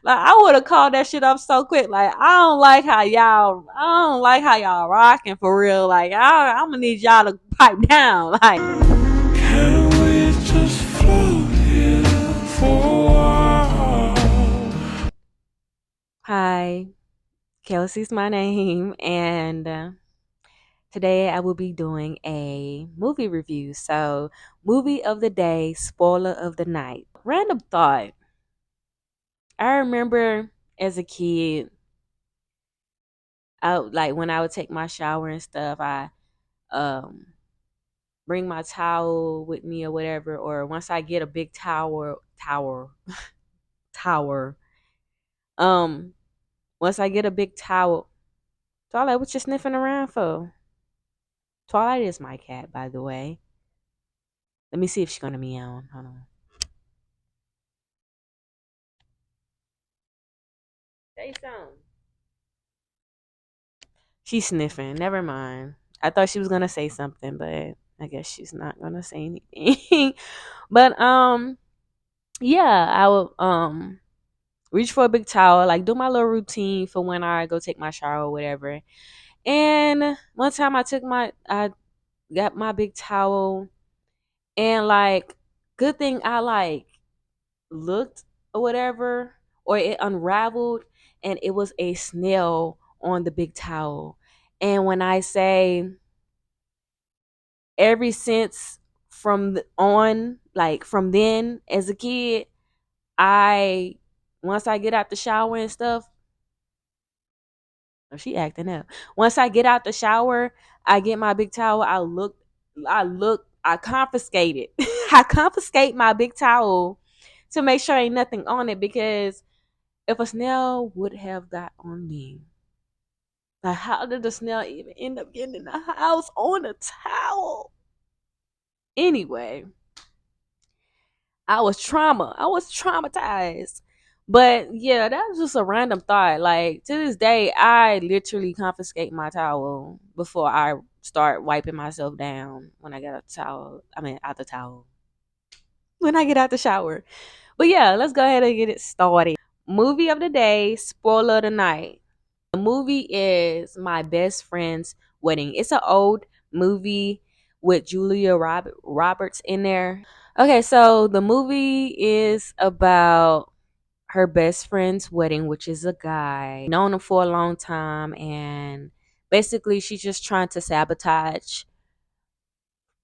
Like I would have called that shit up so quick. Like I don't like how y'all rocking for real. Like I'm gonna need y'all to pipe down. Like can we just float here for a while? Hi, Kelsey's my name, and today I will be doing a movie review. So, movie of the day, spoiler of the night. Random thought. I remember as a kid, like when I would take my shower and stuff, I um bring my towel with me or whatever, or once I get a big tower, um once I get a big towel, Twilight, what you sniffing around for? Twilight is my cat, by the way. Let me see if she's gonna meow. Hold on. Say something. She's sniffing. Never mind. I thought she was gonna say something, but I guess she's not gonna say anything. But yeah, I will reach for a big towel, like do my little routine for when I go take my shower or whatever. And one time I got my big towel, and like good thing I like looked or whatever, or it unraveled, and it was a snail on the big towel. And when I say ever since from then as a kid, I once I get out the shower and stuff, oh, she acting up. Once I get out the shower, I get my big towel. I confiscate it. I confiscate my big towel to make sure ain't nothing on it, because if a snail would have got on me, like how did the snail even end up getting in the house on a towel? Anyway, I was traumatized. But yeah, that was just a random thought. Like to this day, I literally confiscate my towel before I start wiping myself down when I get out the towel. I mean, out the towel. When I get out the shower. But yeah, let's go ahead and get it started. Movie of the day, spoiler of the night. The movie is My Best Friend's Wedding. It's an old movie with Roberts in there. Okay, so the movie is about her best friend's wedding, which is a guy known him for a long time, and basically she's just trying to sabotage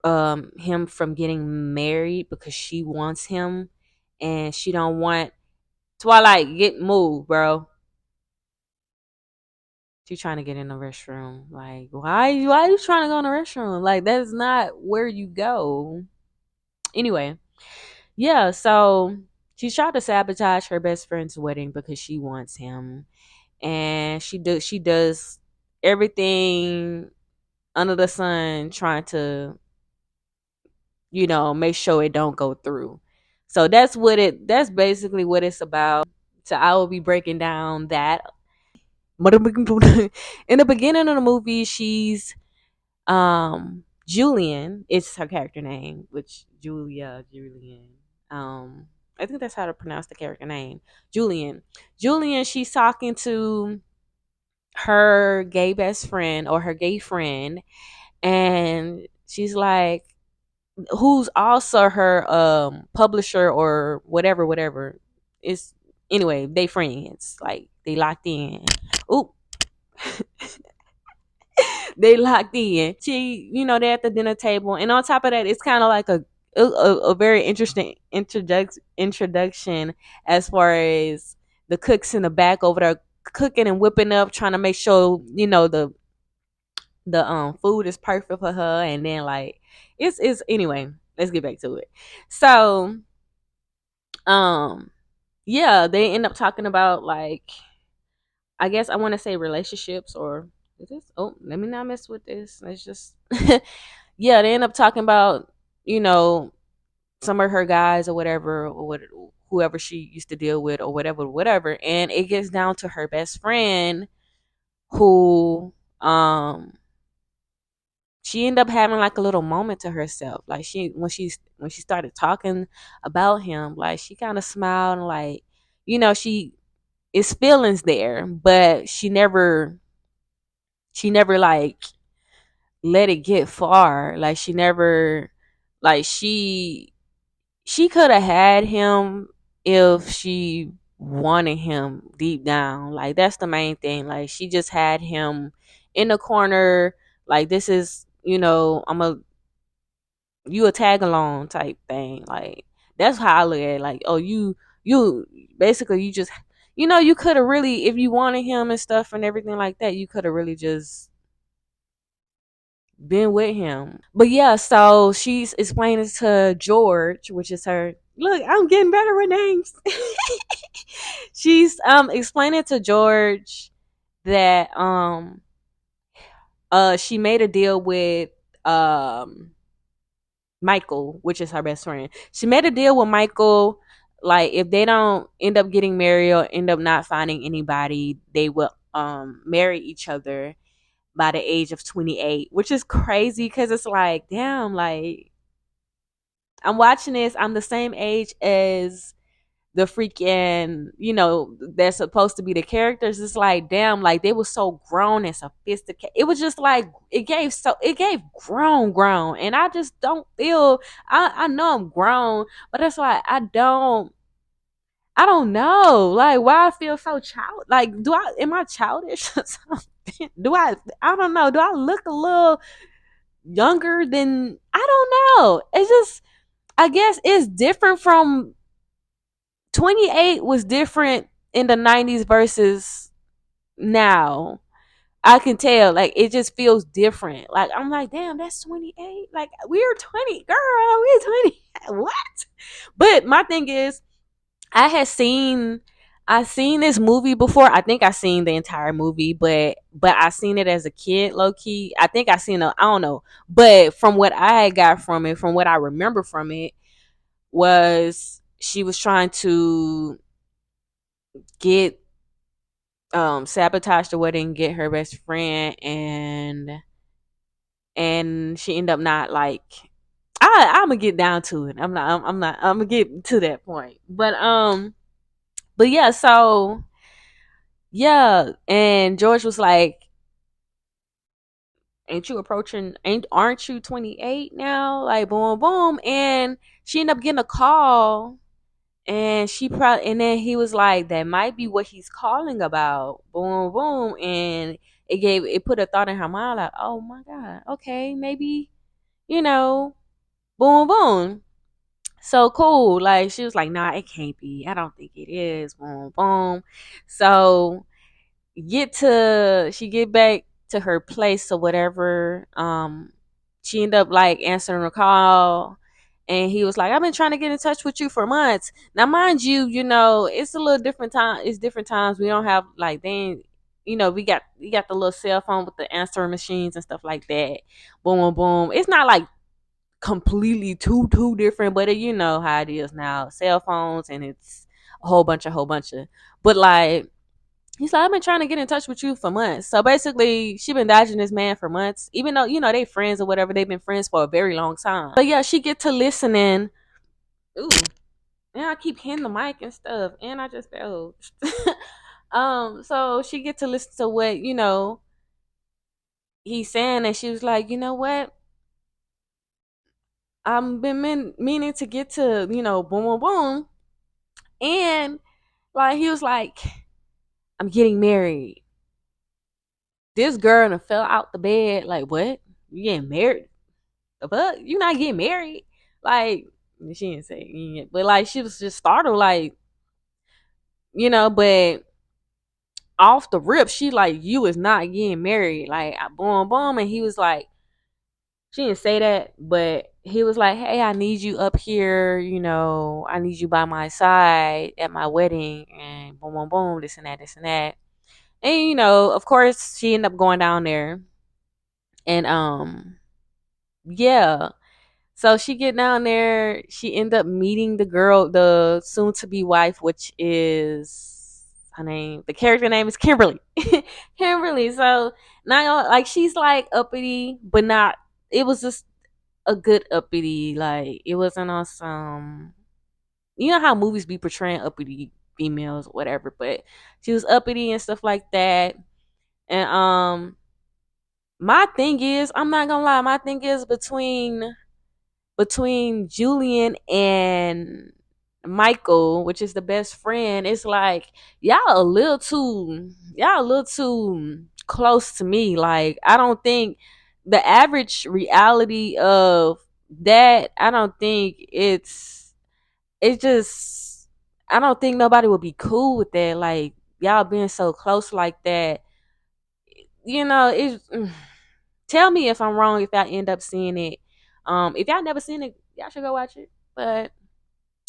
him from getting married because she wants him, and she don't want Twilight. Get moved, bro. She trying to get in the restroom. Like, why are you trying to go in the restroom? Like, that's not where you go. Anyway, yeah, so she's trying to sabotage her best friend's wedding because she wants him. And she does everything under the sun trying to, make sure it don't go through. So that's basically what it's about. So I will be breaking down that. In the beginning of the movie, she's Julian is her character name, which Julian. I think that's how to pronounce the character name. Julian, she's talking to her gay best friend or her gay friend, and she's like, who's also her publisher or whatever. It's anyway, they friends. Like they locked in. Oop. They locked in. They're at the dinner table, and on top of that, it's kind of like a very interesting introduction as far as the cooks in the back over there cooking and whipping up, trying to make sure the food is perfect for her, and then like it's anyway. Let's get back to it. So um yeah, they end up talking about, like, I guess I want to say relationships, or is this? Oh, let me not mess with this. Let's just yeah, they end up talking about you know some of her guys or whatever, or whoever she used to deal with or whatever, and it gets down to her best friend who she ended up having like a little moment to herself. Like when she started talking about him, like she kind of smiled and like she it's feelings there, but she never like let it get far. Like she never like she could have had him if she wanted him deep down. Like that's the main thing. Like she just had him in the corner. Like this is, I'm a you a tag along type thing. Like that's how I look at it. Like, oh, you basically you just you could have really, if you wanted him and stuff and everything like that, you could have really just been with him. But yeah, so she's explaining to George, which is her. Look, I'm getting better with names. She's explaining to George that she made a deal with um Michael, which is her best friend. She made a deal with Michael, like if they don't end up getting married or end up not finding anybody, they will marry each other by the age of 28, which is crazy because it's like, damn, like I'm watching this, I'm the same age as the freaking, they're supposed to be the characters. It's like, damn, like they were so grown and sophisticated. It was just like it gave grown, and I just don't feel. I know I'm grown, but it's like I don't know, like why I feel so child. Like, am I childish or something? I don't know. Do I look a little younger than, I don't know. It's just, I guess it's different from 28 was different in the 90s versus now. I can tell, like it just feels different. Like I'm like, damn, that's 28. Like we're 20, girl, we're 20. What? But my thing is, I seen this movie before. I think I seen the entire movie, but I seen it as a kid, low key. I think I don't know. But from what I got from it, from what I remember from it, was she was trying to get sabotage the wedding, get her best friend, and she ended up not like, I'm gonna get down to it. I'm gonna get to that point. But yeah, so yeah, and George was like, aren't you 28 now? Like boom boom. And she ended up getting a call, and then he was like, that might be what he's calling about. Boom boom. And it put a thought in her mind, like, oh my god, okay, maybe, you know boom boom. So cool. Like she was like, nah, it can't be, I don't think it is. Boom boom. So she get back to her place or whatever. She ended up like answering a call, and he was like, I've been trying to get in touch with you for months. Now mind you, it's a little different time. It's different times. We don't have like, then, we got the little cell phone with the answering machines and stuff like that. Boom boom boom. It's not like completely too different, but you know how it is now, cell phones, and it's a whole bunch of, but like, he's like, I've been trying to get in touch with you for months. So basically, she been dodging this man for months, even though, they friends or whatever. They've been friends for a very long time. So yeah, she get to listening. Ooh, and I keep hitting the mic and stuff, and I just fell. So she get to listen to what, he's saying, and she was like, you know what? I've been meaning to get to, boom, boom, boom. And like, he was like, I'm getting married. This girl done fell out the bed. Like, what? You getting married? The fuck? You not getting married? Like, she didn't say it, but like, she was just startled, like, but off the rip, she like, you is not getting married. Like, boom, boom. And he was like, she didn't say that, but he was like, hey, I need you up here. I need you by my side at my wedding, and boom, boom, boom, this and that, this and that. And, of course, she ended up going down there, and, yeah. So she get down there. She end up meeting the girl, the soon to be wife, which is her name. The character name is Kimberly. Kimberly. So not like, she's like uppity, but not. It was just a good uppity. Like it wasn't on some. You know how movies be portraying uppity females, whatever. But she was uppity and stuff like that. And my thing is, I'm not gonna lie, my thing is between Julian and Michael, which is the best friend, it's like y'all a little too close to me. Like I don't think the average reality of that, I don't think it's just I don't think nobody would be cool with that. Like y'all being so close like that. It's tell me if I'm wrong if I end up seeing it. If y'all never seen it, y'all should go watch it. But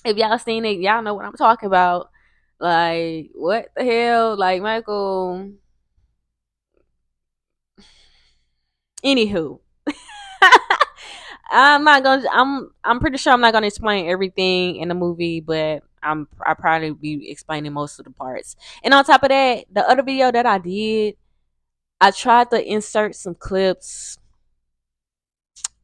if y'all seen it, y'all know what I'm talking about. Like, what the hell? Like Michael. Anywho. I'm pretty sure I'm not gonna explain everything in the movie, but I probably be explaining most of the parts. And on top of that, the other video that I did, I tried to insert some clips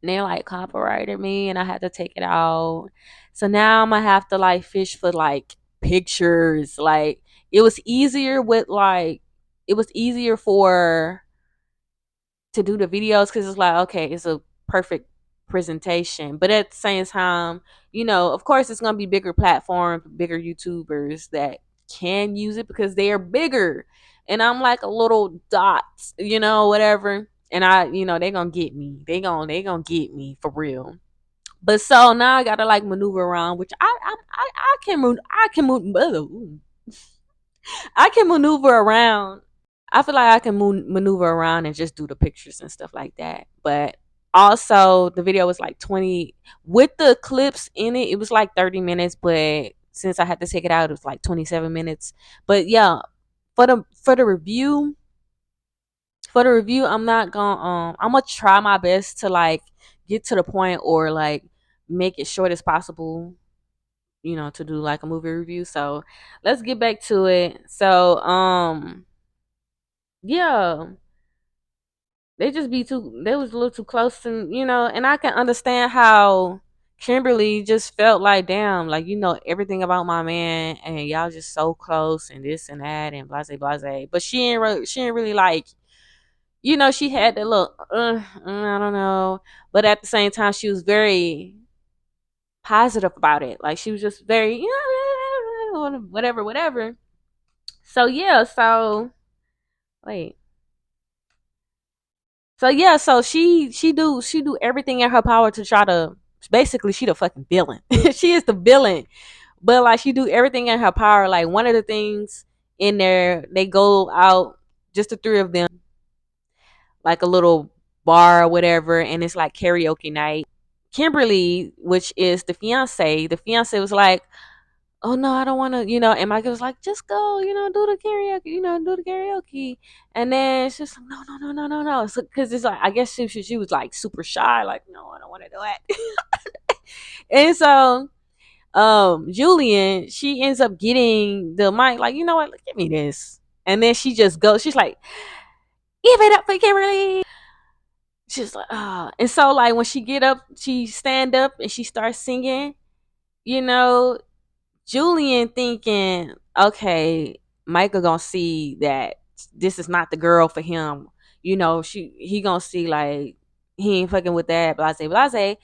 and they like copyrighted me and I had to take it out. So now I'm gonna have to like fish for like pictures. Like it was easier with like it was easier for to do the videos because it's like okay, it's a perfect presentation. But at the same time, of course it's gonna be bigger platforms, bigger YouTubers that can use it because they are bigger. And I'm like a little dot, whatever. And they gonna get me. They gonna get me for real. But so now I gotta like maneuver around, which I can I can maneuver around. I feel like I can maneuver around and just do the pictures and stuff like that. But also, the video was like 20 with the clips in it. It was like 30 minutes, but since I had to take it out, it was like 27 minutes. But yeah, for the review, I'm gonna try my best to like get to the point or like make it short as possible. To do like a movie review. So let's get back to it. So yeah, they was a little too close to, and I can understand how Kimberly just felt like damn, like everything about my man and y'all just so close and this and that and blase blase. But she ain't really like, she had that look, I don't know. But at the same time she was very positive about it. Like she was just very, whatever, whatever. So yeah, so wait. So yeah, so she do everything in her power to try to basically she the fucking villain. She is the villain. But like she do everything in her power. Like one of the things in there, they go out just the three of them, like a little bar or whatever, and it's like karaoke night. Kimberly, which is the fiance was like, oh no, I don't want to, and Michael was like, just go, do the karaoke, do the karaoke. And then she's like, no, no, no, no, no, no. So, cause it's like, I guess she was like super shy, like, no, I don't want to do it. And so, Julian, she ends up getting the mic, like, you know what, give me this. And then she just goes, she's like, give it up for Kimberly. She's like, ah. And so, like, when she stand up and she starts singing, you know, Julian thinking, okay, Michael gonna see that this is not the girl for him. He gonna see like he ain't fucking with that. Blase, blase.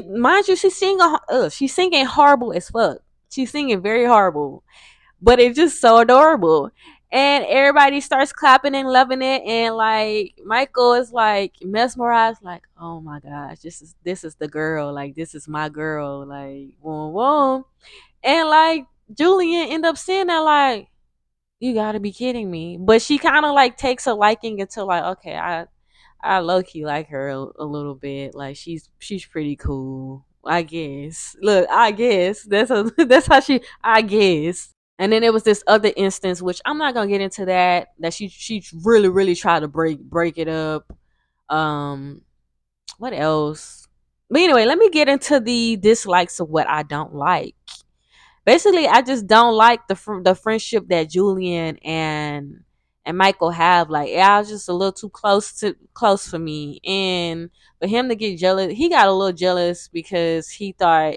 Mind you, she's singing horrible as fuck. She's singing very horrible, but it's just so adorable. And everybody starts clapping and loving it, and like Michael is like mesmerized, like, oh my gosh, this is the girl, like this is my girl, like boom boom. And like Julian end up saying that like, you gotta be kidding me. But she kind of like takes a liking until like, okay, I low key like her a little bit. Like she's pretty cool, I guess. Look, I guess that's how I guess. And then there was this other instance, which I'm not gonna get into that she really really tried to break it up. Um, what else? But anyway, let me get into the dislikes of what I don't like. Basically, I just don't like the friendship that Julian and Michael have. Like, yeah, I was just a little too close for me, and for him to get jealous, he got a little jealous because he thought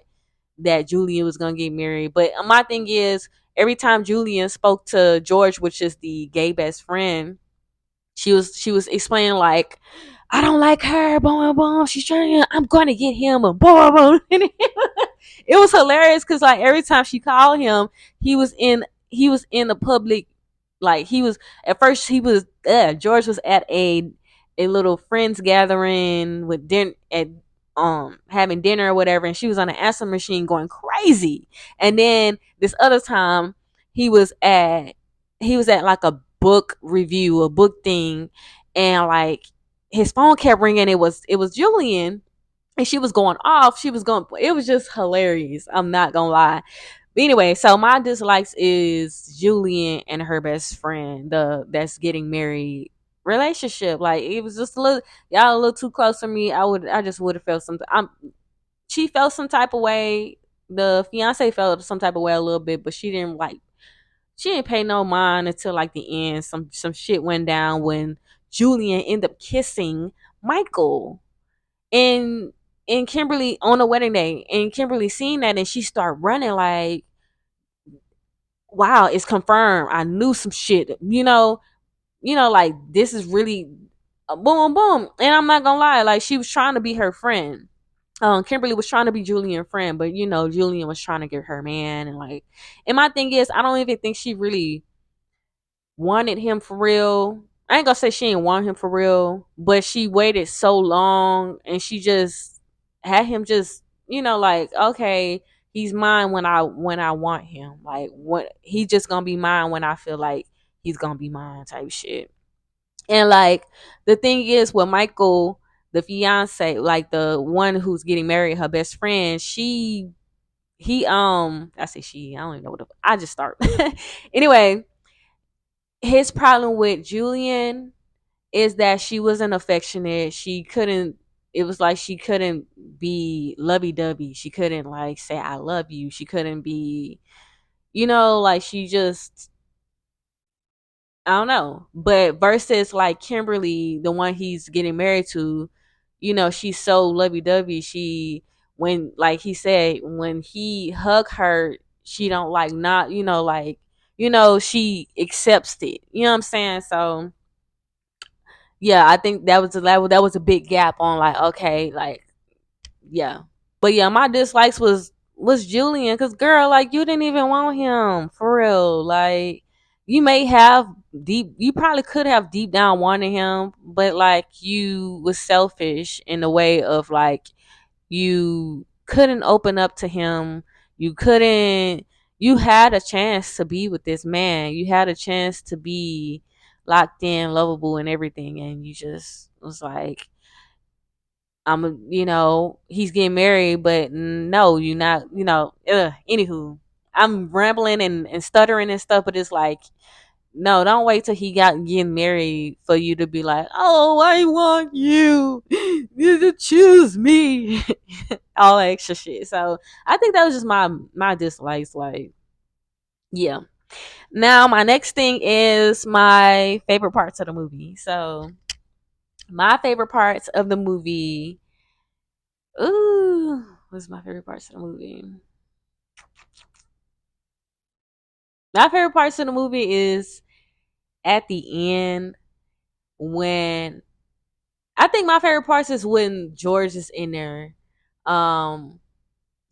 that Julian was gonna get married. But my thing is, every time Julian spoke to George, which is the gay best friend, she was explaining like, I don't like her, boom, boom. She's trying. I'm going to get him, and boom, boom. It was hilarious because like every time she called him, he was in he was in the public. Like he was at first, he was George was at a little friends gathering with dinner at having dinner or whatever, and she was on an answer machine going crazy. And then this other time, he was at he was at like a book review, a book thing, and like his phone kept ringing. It was Julian, and she was going off. She was going. It was just hilarious. I'm not gonna lie. But anyway, so my dislikes is Julian and her best friend, the that's getting married relationship. Like it was just a little, y'all a little too close for me. I just would have felt something. She felt some type of way. The fiance felt some type of way a little bit, but she didn't pay no mind until like the end. Some shit went down when Julian ended up kissing Michael and Kimberly on the wedding day, and Kimberly seen that and she started running like, wow, it's confirmed. I knew some shit. Like this is really boom boom. And I'm not gonna lie, like she was trying to be her friend. Kimberly was trying to be Julian's friend, but Julian was trying to get her man, and like, and my thing is, I don't even think she really wanted him for real. I ain't gonna say she didn't want him for real, but she waited so long and she just had him just, like, okay, he's mine when I want him. Like what he just gonna be mine when I feel like he's gonna be mine type shit. And like the thing is with Michael, the fiance, like the one who's getting married, her best friend, I say she, I don't even know I just start. Anyway, his problem with Julian is that she wasn't affectionate. She couldn't. It was like she couldn't be lovey dovey. She couldn't like say I love you. She couldn't be, like she just, I don't know. But versus like Kimberly, the one he's getting married to, she's so lovey dovey. She when like he said when he hug her, she don't like not, like she accepts it. You know what I'm saying? So yeah, I think that was a big gap on like, okay, like, yeah. But yeah, my dislikes was Julian, because girl, like you didn't even want him for real. Like you probably could have deep down wanted him, but like you was selfish in the way of like you couldn't open up to him. You couldn't. You had a chance to be with this man. You had a chance to be locked in, lovable, and everything, and you just was like, he's getting married, but no, you're not. Anywho, I'm rambling and stuttering and stuff, but it's like, no, don't wait till he got getting married for you to be like, oh, I want you. You choose me. All that extra shit. So I think that was just my dislikes. Like, yeah. Now my next thing is my favorite parts of the movie. So my favorite parts of the movie. Ooh, what's my favorite parts of the movie? My favorite parts of the movie is at the end when I think my favorite parts is when George is in there. Um,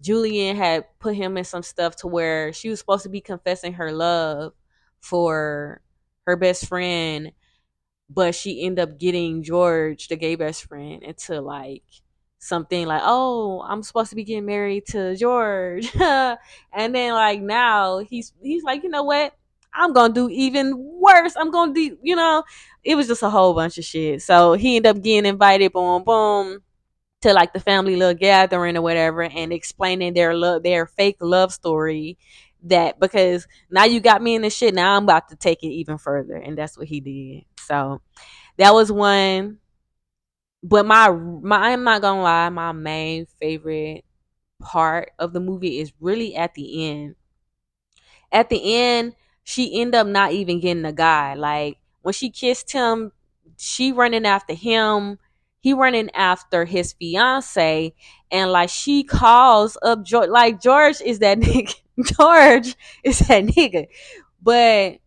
Julian had put him in some stuff to where she was supposed to be confessing her love for her best friend, but she ended up getting George, the gay best friend, into like something like, oh, I'm supposed to be getting married to George. And then like now he's like, you know what? I'm gonna do even worse. I'm gonna do, it was just a whole bunch of shit. So he ended up getting invited, boom, boom, to like the family little gathering or whatever, and explaining their fake love story. That because now you got me in this shit, now I'm about to take it even further, and that's what he did. So that was one. But my I'm not gonna lie, my main favorite part of the movie is really at the end. At the end, she ended up not even getting the guy. Like when she kissed him, she running after him, he running after his fiance, and like she calls up George. Like George is that nigga. George is that nigga. But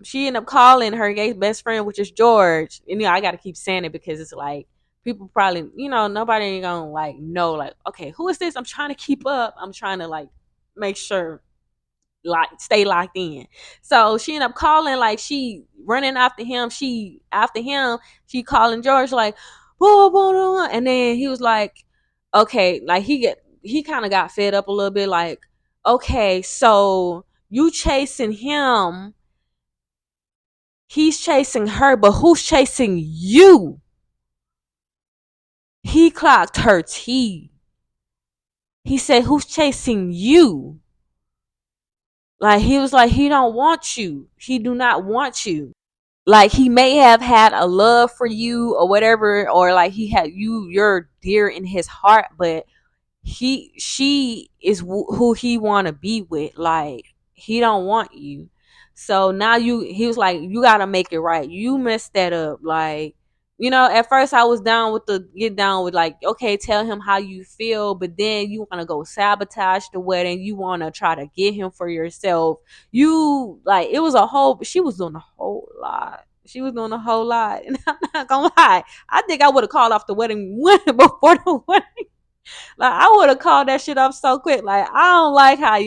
she ended up calling her gay best friend, which is George. And I gotta keep saying it because it's like people probably, nobody ain't gonna like know, like, okay, who is this? I'm trying to keep up. I'm trying to like make sure, like, stay locked in. So she ended up calling, like, she running after him. She calling George like, blah, blah, blah. And then he was like, okay, like he kind of got fed up a little bit, like, okay, so you chasing him, he's chasing her, but who's chasing you? He clocked her T. He said, who's chasing you? Like, he was like, he don't want you. He do not want you. Like, he may have had a love for you or whatever, or like he had you're dear in his heart, but she is who he want to be with. Like, he don't want you. So now he was like, you gotta make it right. You messed that up. Like, at first I was down with get down with, like, okay, tell him how you feel, but then you want to go sabotage the wedding. You want to try to get him for yourself. You, like, it was she was doing a whole lot. She was doing a whole lot. And I'm not gonna lie, I think I would have called off the wedding before the wedding. Like, I would have called that shit up so quick. Like, I don't like how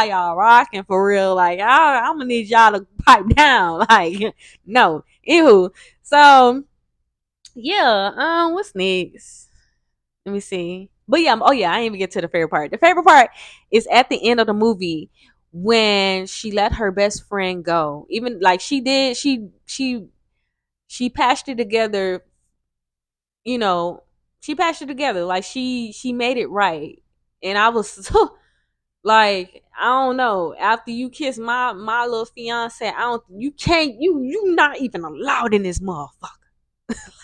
y'all rocking for real. Like, I'm gonna need y'all to pipe down. Like, no. Ew. So yeah, what's next? Let me see. But yeah, oh yeah, I didn't even get to the favorite part. The favorite part is at the end of the movie when she let her best friend go. Even like she did, she patched it together, you know, she patched it together. Like, she made it right. And I was like, I don't know. After you kiss my little fiance, I don't you can't you not even allowed in this motherfucker.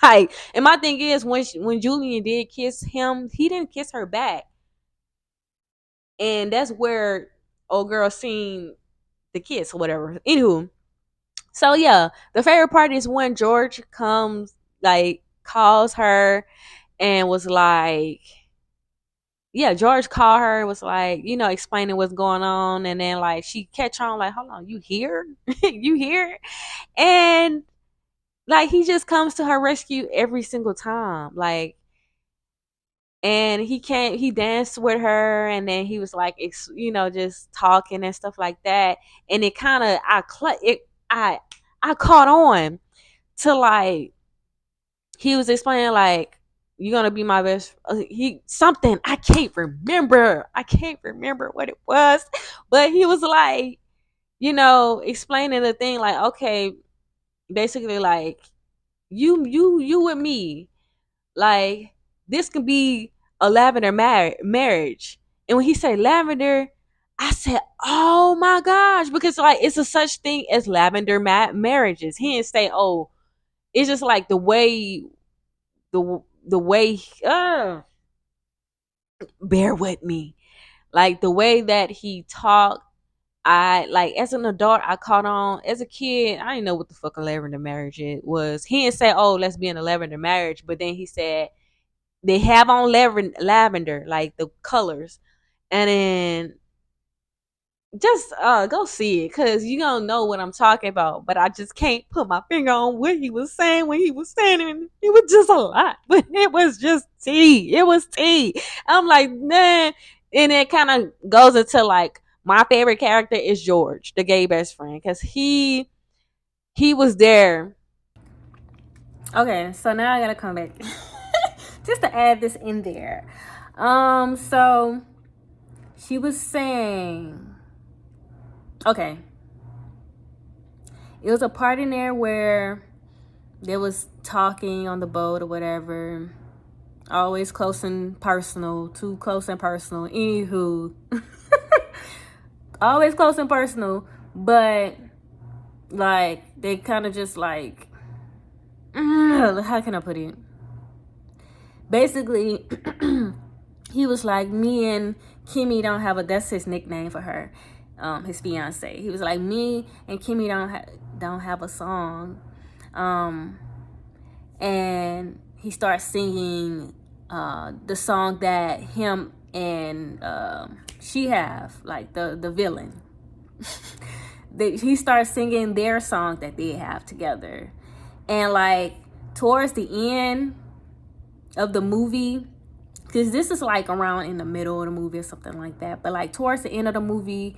Like, and my thing is, when Julian did kiss him, he didn't kiss her back. And that's where old girl seen the kiss or whatever. Anywho, so yeah, the favorite part is when George comes, like, calls her and was like, yeah, George called her, was like, explaining what's going on, and then like she catch on, like, hold on, you here? You here? And like he just comes to her rescue every single time. Like, and he danced with her, and then he was like, just talking and stuff like that. And it kind of, I caught on to, like, he was explaining, like, you're gonna be my best, he something, I can't remember what it was, but he was like, explaining the thing, like, okay, basically, like, you with me, like, this could be a lavender marriage. And when he said lavender, I said, oh my gosh, because like it's a such thing as lavender marriages. He didn't say, oh, it's just like the way bear with me, like the way that he talked. I, like, as an adult, I caught on. As a kid, I didn't know what the fuck a lavender marriage was. He didn't say, oh, let's be in a lavender marriage, but then he said they have on lavender, like the colors. And then just go see it, because you gonna know what I'm talking about. But I just can't put my finger on what he was saying when he was saying it. It was just a lot, but it was just tea. It was tea. I'm like, man. And it kind of goes into, like, my favorite character is George, the gay best friend, because he was there. Okay, so now I gotta come back just to add this in there. So she was saying, okay, it was a part in there where they was talking on the boat or whatever. Always close and personal, too close and personal. Anywho, always close and personal, but like they kind of just like, how can I put it? Basically, he was like, me and Kimmy don't have a, that's his nickname for her, his fiance. He was like, me and Kimmy don't have a song. And he starts singing the song that him and she have like the villain. He starts singing their song that they have together, and like towards the end of the movie, because this is like around in the middle of the movie or something like that, but like towards the end of the movie,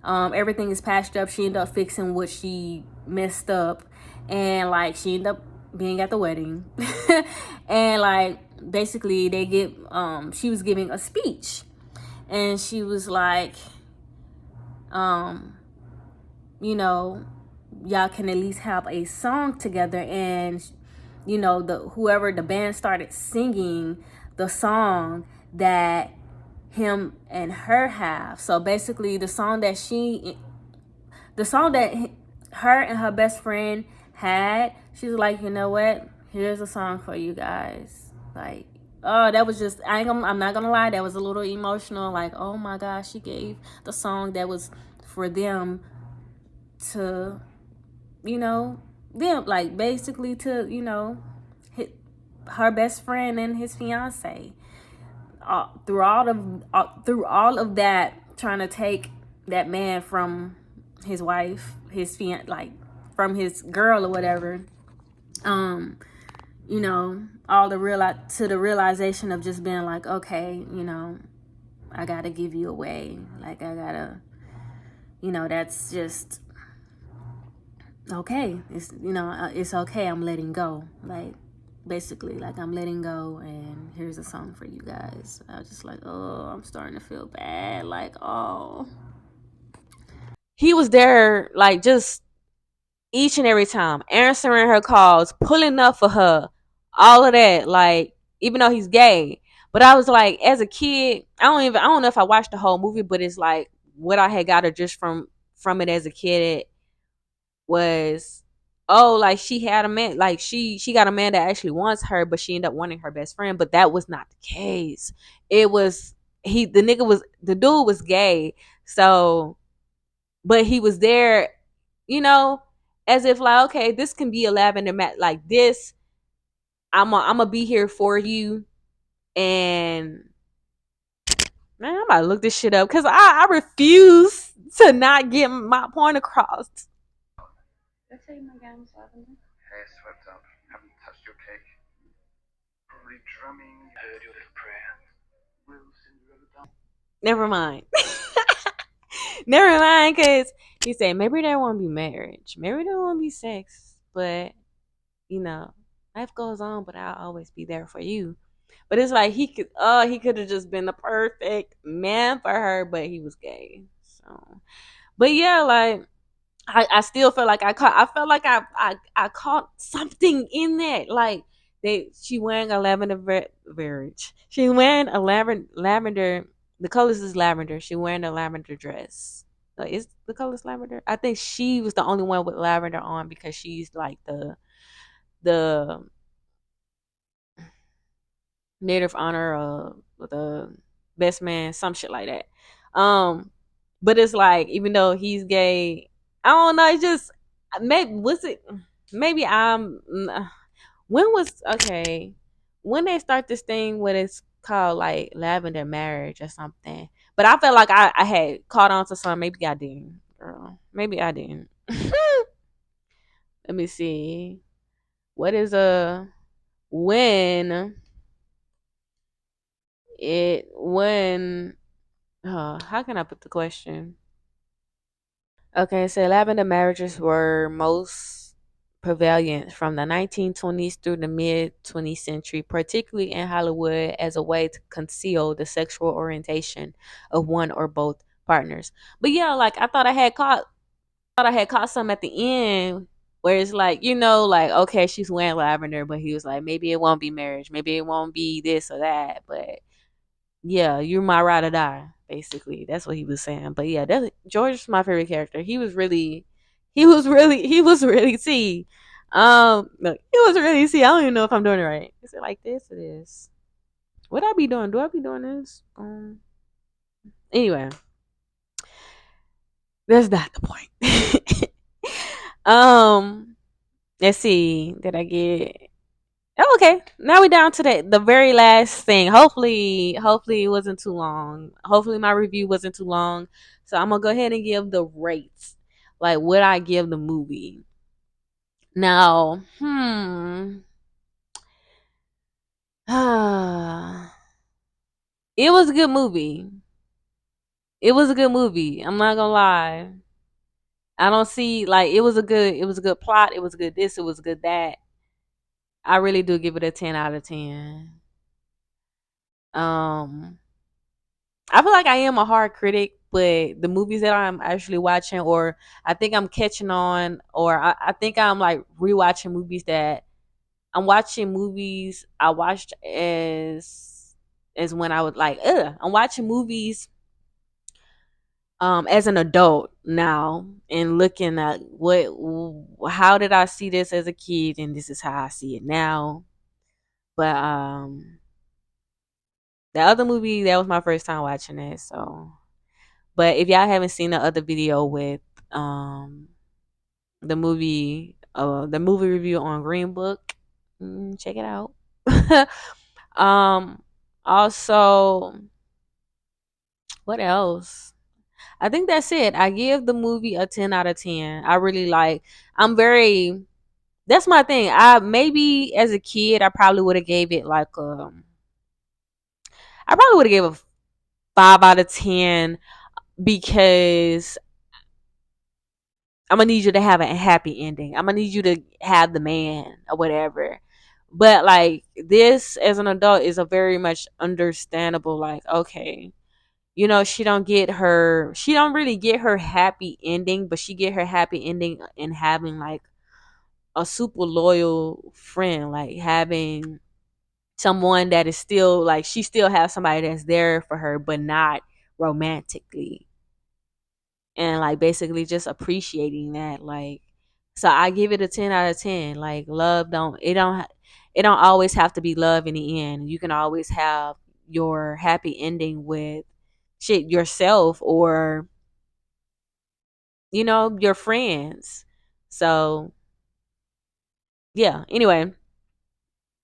everything is patched up. She ended up fixing what she messed up, and like she ended up being at the wedding. And like basically they get she was giving a speech, and she was like, um you know, y'all can at least have a song together. And the whoever the band started singing the song that him and her have. So basically the song that her and her best friend had, she's like, you know what, here's a song for you guys. Like, oh, that was just, I'm not gonna lie, that was a little emotional. Like, oh my gosh, she gave the song that was for them to, them, like basically to, her best friend and his fiance. Through all of that, trying to take that man from his wife, like from his girl or whatever. Um, all to the realization of just being like, okay, I gotta give you away. Like I gotta, that's just okay. It's okay. I'm letting go. Like basically, like I'm letting go, and here's a song for you guys. I was just like, oh, I'm starting to feel bad. Like, oh, he was there, like just each and every time, answering her calls, pulling up for her, all of that. Like, even though he's gay, but I was like, as a kid, I don't know if I watched the whole movie, but it's like what I had got her just from it as a kid was, oh, like she had a man, like she got a man that actually wants her, but she ended up wanting her best friend. But that was not the case. It was the dude was gay, so but he was there, you know, as if like, okay, this can be a lavender mat like this. I'm gonna be here for you, and man, I'm about to look this shit up because I refuse to not get my point across. Did I say my gown was lavender? Hair swept up. Haven't touched your cake. Probably drumming. Heard your little prayer. Will Cinderella dance? Never mind. Never mind, because he said maybe there won't be marriage. Maybe there won't be sex. But, you know, life goes on, but I'll always be there for you. But it's like he could have just been the perfect man for her, but he was gay. So, but yeah, like I still feel like I felt like I caught something in that. Like she wearing a lavender verge. She wearing a lavender. The colors is lavender. She wearing a lavender dress. Is the colors lavender? I think she was the only one with lavender on because she's like the native honor of the best man, some shit like that. But it's like even though he's gay, I don't know. It just maybe was it. Maybe I'm. When was okay? When they start this thing what it's called like lavender marriage or something. But I felt like I had caught on to something. Maybe I didn't, girl. Maybe I didn't. Let me see. What is a when when how can I put the question? Okay, so lavender marriages were most prevalent from the 1920s through the mid 20th century, particularly in Hollywood, as a way to conceal the sexual orientation of one or both partners. But yeah, like I had caught some at the end where it's like, like okay, she's wearing lavender, but he was like, maybe it won't be marriage, maybe it won't be this or that, but yeah, you're my ride or die. Basically, that's what he was saying. But yeah, George is my favorite character. He was really T. Look, he was really T. I don't even know if I'm doing it right. Is it like this? It is. What I be doing? Do I be doing this? Anyway, that's not the point. um, let's see. Did I get? Oh, okay. Now we down to the very last thing. Hopefully it wasn't too long. Hopefully my review wasn't too long. So I'm gonna go ahead and give the rates. Like what I give the movie. Now, it was a good movie. It was a good movie. I'm not gonna lie. I don't see like it was a good plot, it was a good this, it was a good that. I really do give it a 10 out of 10. Um I feel like I am a hard critic, but the movies that I'm actually watching, or I think I'm catching on, or I think I'm like rewatching movies that I'm watching movies I watched as when I was like, I'm watching movies as an adult now and looking at how did I see this as a kid and this is how I see it now. But the other movie, that was my first time watching it, so. But if y'all haven't seen the other video with um the movie review on Green Book, check it out. um Also, what else? I think that's it. I give the movie a 10 out of 10. I really like I'm very that's my thing. I maybe as a kid I probably would have gave it like I probably would have gave a 5 out of 10 because I'm gonna need you to have a happy ending. I'm gonna need you to have the man or whatever. But like this as an adult is a very much understandable, like, okay, she don't really get her happy ending, but she get her happy ending in having like a super loyal friend, like having someone that is still like she still has somebody that's there for her, but not romantically, and like basically just appreciating that. Like, so I give it a 10 out of 10. Like, love don't always have to be love in the end. You can always have your happy ending with shit yourself, or your friends. So yeah, anyway,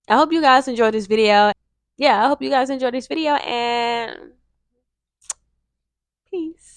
I hope you guys enjoyed this video. Yeah, I hope you guys enjoyed this video, and peace.